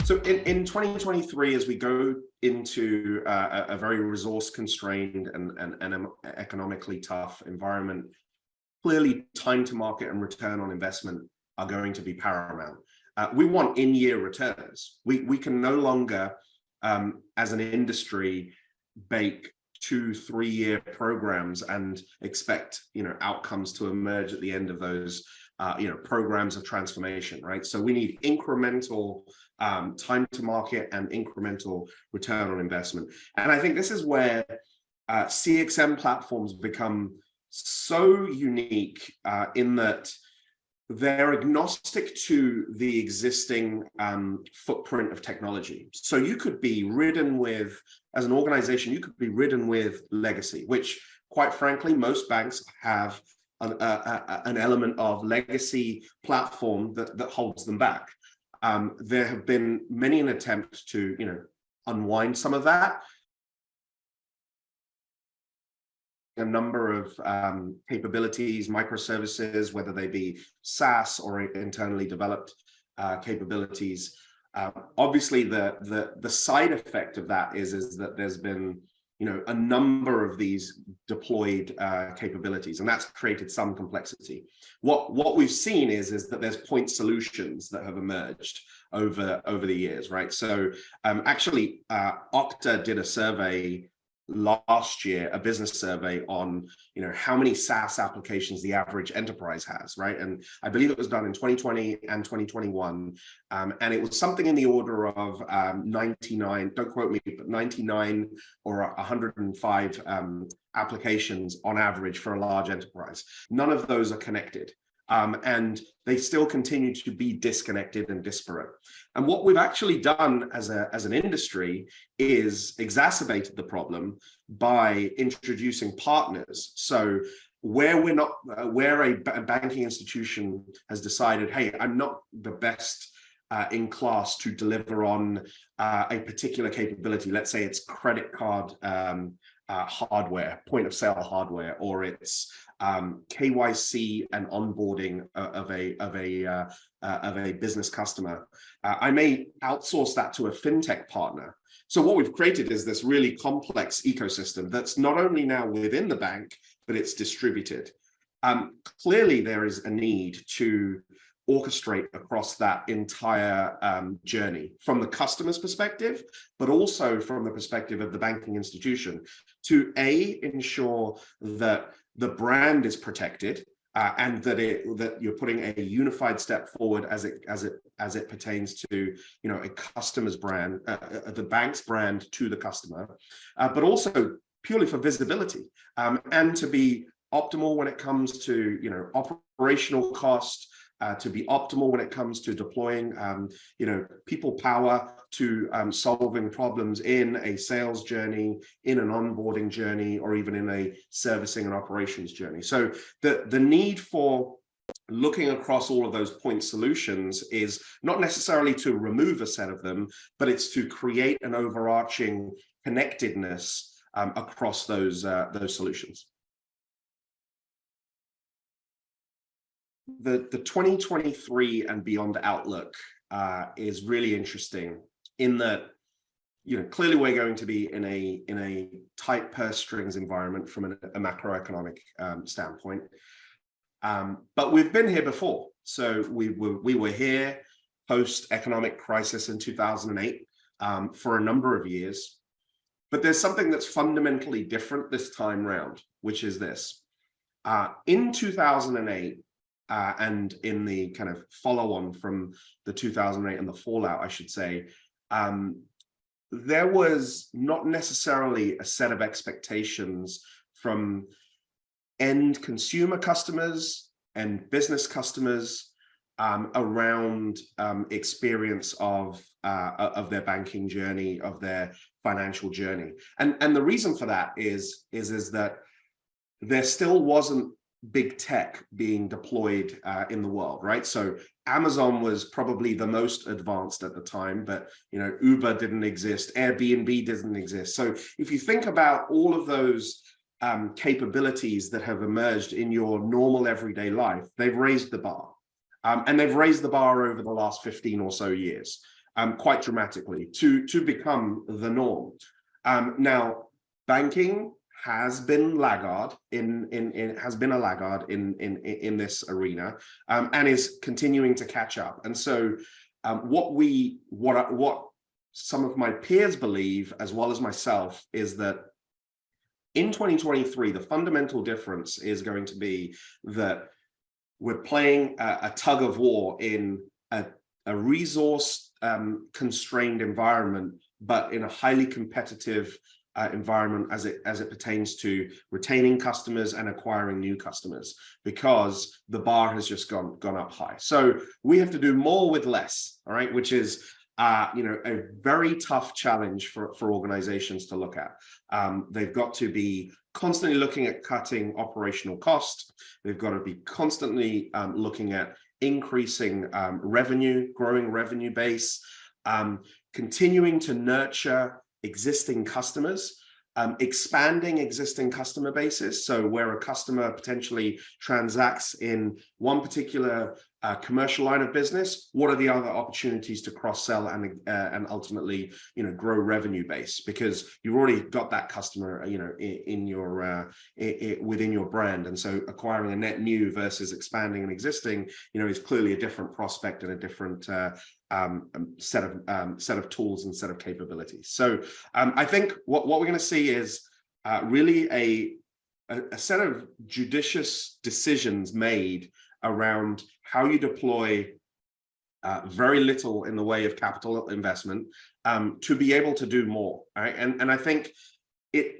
So in 2023, as we go into a very resource-constrained and economically tough environment, clearly time to market and return on investment are going to be paramount. We want in-year returns. We can no longer, as an industry, bake 2-3 year programs and expect outcomes to emerge at the end of those programs of transformation, right? So we need incremental time to market and incremental return on investment. And I think this is where CXM platforms become so unique in that they're agnostic to the existing footprint of technology. So you could be ridden with, as an organization, you could be ridden with legacy, which quite frankly, most banks have an element of legacy platform that holds them back. There have been many an attempt to, unwind some of that. A number of capabilities, microservices, whether they be SaaS or internally developed capabilities. Obviously, the side effect of that is that there's been a number of these deployed capabilities, and that's created some complexity. What we've seen is that there's point solutions that have emerged over the years, right? So actually, Okta did a survey last year, a business survey on how many SaaS applications the average enterprise has, right? And I believe it was done in 2020 and 2021, and it was something in the order of 99, don't quote me, but 99 or 105 applications on average for a large enterprise. None of those are connected. And they still continue to be disconnected and disparate. And what we've actually done as an industry is exacerbated the problem by introducing partners. So where a banking institution has decided, hey, I'm not the best in class to deliver on a particular capability. Let's say it's credit card hardware, point of sale hardware, or it's KYC and onboarding of a business customer. I may outsource that to a fintech partner. So what we've created is this really complex ecosystem that's not only now within the bank, but it's distributed. Clearly, there is a need to orchestrate across that entire journey from the customer's perspective, but also from the perspective of the banking institution, to ensure that the brand is protected and that you're putting a unified step forward as it pertains to a customer's brand, the bank's brand to the customer, but also purely for visibility and to be optimal when it comes to operational cost. To be optimal when it comes to deploying, people power to solving problems in a sales journey, in an onboarding journey, or even in a servicing and operations journey. So the need for looking across all of those point solutions is not necessarily to remove a set of them, but it's to create an overarching connectedness across those solutions. The 2023 and beyond outlook is really interesting in that, clearly we're going to be in a tight purse strings environment from a macroeconomic standpoint. But we've been here before. So we were here post-economic crisis in 2008 for a number of years. But there's something that's fundamentally different this time round, which is this. In 2008, and in the kind of follow-on from the 2008 and the fallout, I should say, there was not necessarily a set of expectations from end consumer customers and business customers around experience of their banking journey, of their financial journey. And the reason for that is that there still wasn't big tech being deployed in the world, right? So Amazon was probably the most advanced at the time, but Uber didn't exist, Airbnb didn't exist. So if you think about all of those capabilities that have emerged in your normal everyday life, they've raised the bar. And they've raised the bar over the last 15 or so years. quite dramatically to become the norm. Now, banking has been laggard in this arena, and is continuing to catch up. And so what some of my peers believe, as well as myself, is that in 2023, the fundamental difference is going to be that we're playing a tug of war in a resource constrained environment, but in a highly competitive environment as it pertains to retaining customers and acquiring new customers, because the bar has just gone up high. So we have to do more with less, all right, which is a very tough challenge for organizations to look at. They've got to be constantly looking at cutting operational costs. They've got to be constantly looking at increasing revenue, growing revenue base, continuing to nurture existing customers, expanding existing customer bases. So where a customer potentially transacts in one particular commercial line of business, what are the other opportunities to cross-sell and ultimately, grow revenue base? Because you've already got that customer, in your within your brand, and so acquiring a net new versus expanding an existing, is clearly a different prospect and a different set of tools and set of capabilities. So I think what we're going to see is really a set of judicious decisions made around how you deploy very little in the way of capital investment to be able to do more, right? And I think we've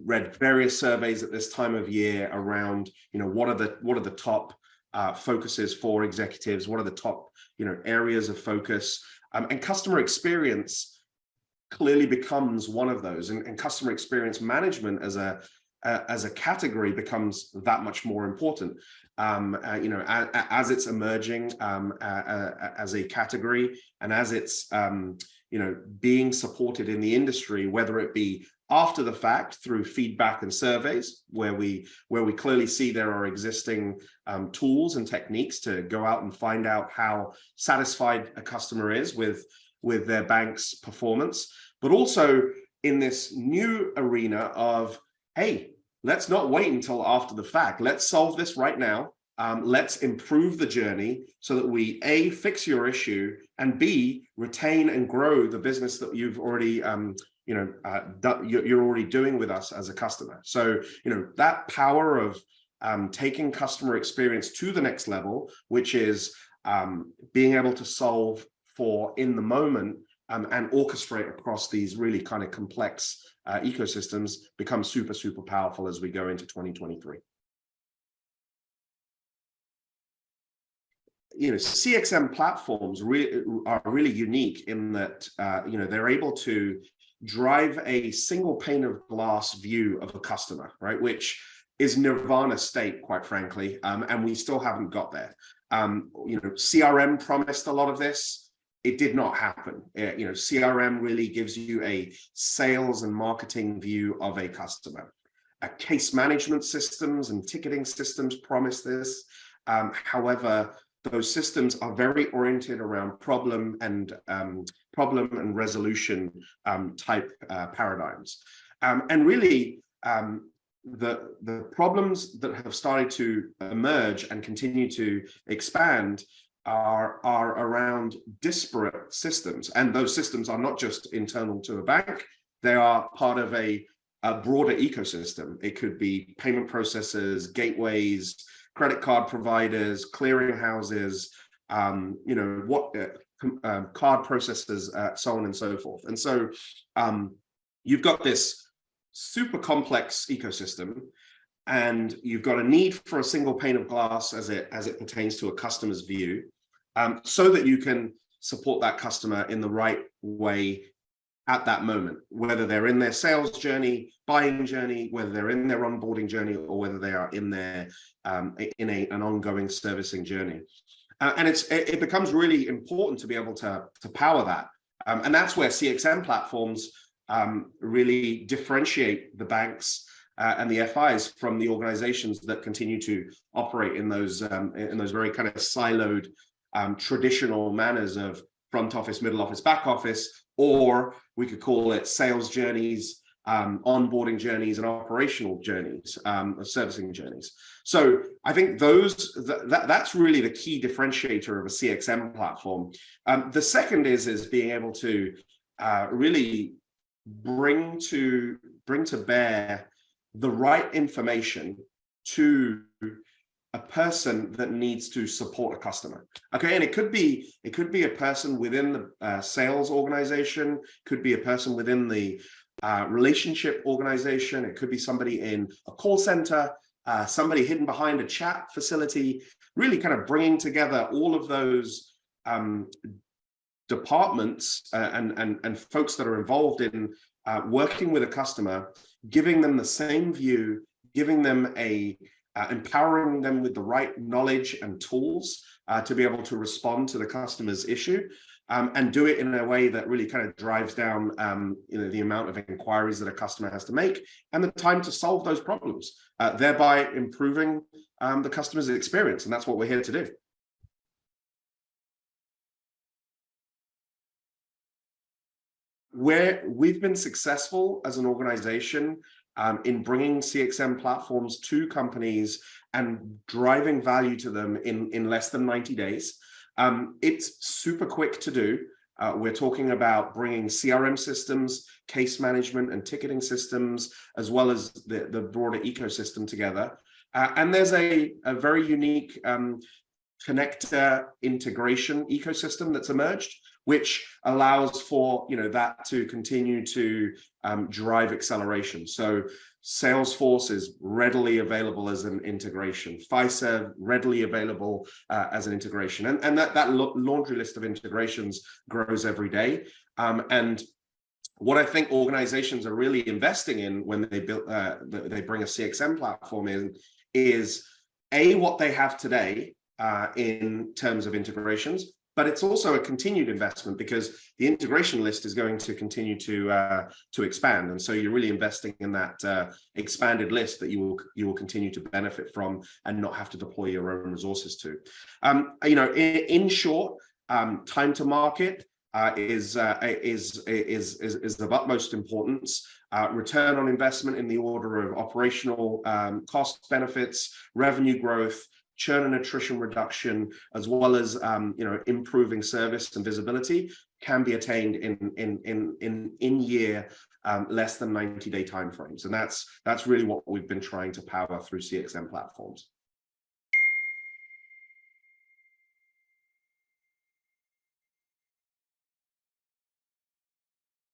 read various surveys at this time of year around what are the top focuses for executives, what are the top areas of focus, and customer experience clearly becomes one of those, and customer experience management as a category becomes that much more important. As it's emerging as a category, and as it's being supported in the industry, whether it be after the fact through feedback and surveys, where we clearly see there are existing tools and techniques to go out and find out how satisfied a customer is with their bank's performance, but also in this new arena of, hey, let's not wait until after the fact. Let's solve this right now. Let's improve the journey so that we A, fix your issue, and B, retain and grow the business that you've already you're already doing with us as a customer. So that power of taking customer experience to the next level, which is being able to solve for in the moment and orchestrate across these really kind of complex ecosystems, becomes super, super powerful as we go into 2023. CXM platforms are really unique in that they're able to drive a single pane of glass view of a customer, right? Which is nirvana state, quite frankly, and we still haven't got there. CRM promised a lot of this. It did not happen. CRM really gives you a sales and marketing view of a customer. Case management systems and ticketing systems promise this. However, those systems are very oriented around problem and resolution type paradigms. And really, the problems that have started to emerge and continue to expand are around disparate systems. And those systems are not just internal to a bank, they are part of a broader ecosystem. It could be payment processors, gateways, credit card providers, clearing houses, card processors, so on and so forth. And so you've got this super complex ecosystem, and you've got a need for a single pane of glass as it pertains to a customer's view, so that you can support that customer in the right way at that moment, whether they're in their sales journey, buying journey, whether they're in their onboarding journey, or whether they are in their an ongoing servicing journey. And it becomes really important to be able to power that. And that's where CXM platforms really differentiate the banks and the FIs from the organizations that continue to operate in those very kind of siloed traditional manners of front office, middle office, back office, or we could call it sales journeys, onboarding journeys, and operational journeys, servicing journeys. So I think that's really the key differentiator of a CXM platform. The second is being able to really bring to bear the right information to a person that needs to support a customer. Okay, and it could be a person within the sales organization, could be a person within the relationship organization, it could be somebody in a call center, somebody hidden behind a chat facility, really kind of bringing together all of those departments and folks that are involved in working with a customer, giving them the same view, giving them empowering them with the right knowledge and tools to be able to respond to the customer's issue, and do it in a way that really kind of drives down the amount of inquiries that a customer has to make and the time to solve those problems, thereby improving the customer's experience. And that's what we're here to do. We've been successful as an organization in bringing CXM platforms to companies and driving value to them in less than 90 days. It's super quick to do. We're talking about bringing CRM systems, case management and ticketing systems, as well as the broader ecosystem together. And there's a very unique connector integration ecosystem that's emerged, which allows for that to continue to drive acceleration. So Salesforce is readily available as an integration. Fiserv readily available as an integration, and that laundry list of integrations grows every day. And what I think organizations are really investing in when they bring a CXM platform in is what they have today in terms of integrations. But it's also a continued investment because the integration list is going to continue to expand, and so you're really investing in that expanded list that you will continue to benefit from and not have to deploy your own resources to. In short, time to market is of utmost importance. Return on investment in the order of operational cost benefits, revenue growth, churn and attrition reduction, as well as improving service and visibility, can be attained in year less than 90-day timeframes, and that's really what we've been trying to power through CXM platforms.